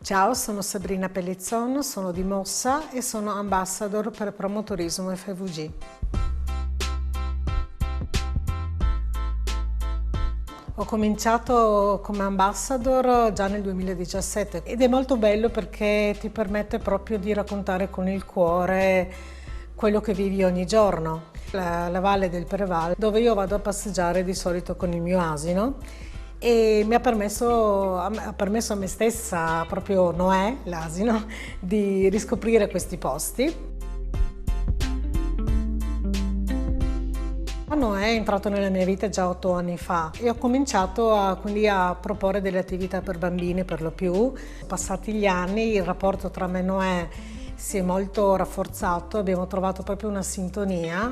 Ciao, sono Sabrina Pellizzon, sono di Mossa e sono ambassador per Promotorismo FVG. Ho cominciato come ambassador già nel 2017 ed è molto bello perché ti permette proprio di raccontare con il cuore quello che vivi ogni giorno. La Valle del Preval, dove io vado a passeggiare di solito con il mio asino, e mi ha permesso a me stessa, proprio Noè, l'asino, di riscoprire questi posti. Noè è entrato nella mia vita già 8 anni fa e ho cominciato quindi a proporre delle attività per bambini per lo più. Passati gli anni il rapporto tra me e Noè si è molto rafforzato, abbiamo trovato proprio una sintonia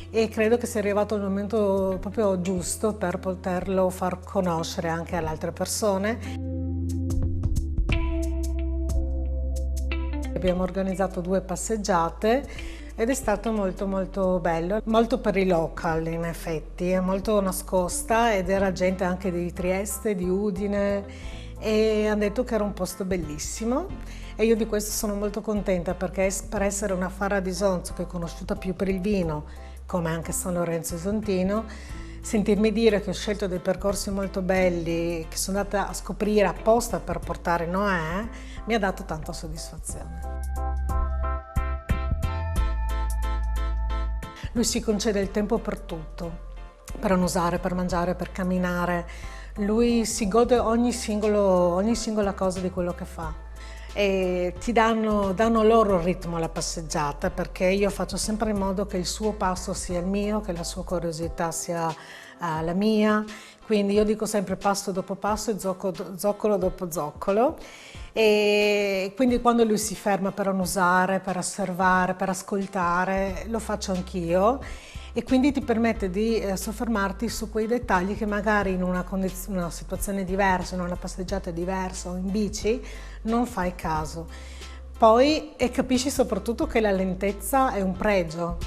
e credo che sia arrivato il momento proprio giusto per poterlo far conoscere anche alle altre persone. Abbiamo organizzato 2 passeggiate ed è stato molto bello, molto per i local in effetti, è molto nascosta ed era gente anche di Trieste, di Udine e hanno detto che era un posto bellissimo e io di questo sono molto contenta perché per essere una Fara di Sonzo che è conosciuta più per il vino, come anche San Lorenzo Isontino, sentirmi dire che ho scelto dei percorsi molto belli che sono andata a scoprire apposta per portare Noè mi ha dato tanta soddisfazione. Lui si concede il tempo per tutto, per annusare, per mangiare, per camminare. Lui si gode ogni singola cosa di quello che fa. E danno loro il ritmo alla passeggiata perché io faccio sempre in modo che il suo passo sia il mio, che la sua curiosità sia la mia. Quindi io dico sempre passo dopo passo e zoccolo dopo zoccolo. E quindi quando lui si ferma per annusare, per osservare, per ascoltare, lo faccio anch'io e quindi ti permette di soffermarti su quei dettagli che magari in una situazione diversa, in una passeggiata diversa o in bici non fai caso. Poi capisci soprattutto che la lentezza è un pregio.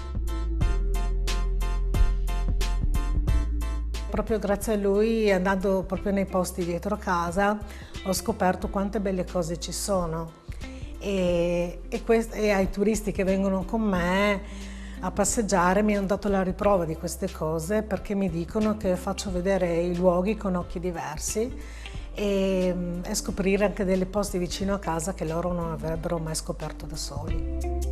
Proprio grazie a lui, andando proprio nei posti dietro casa, ho scoperto quante belle cose ci sono e ai turisti che vengono con me a passeggiare mi hanno dato la riprova di queste cose perché mi dicono che faccio vedere i luoghi con occhi diversi e scoprire anche dei posti vicino a casa che loro non avrebbero mai scoperto da soli.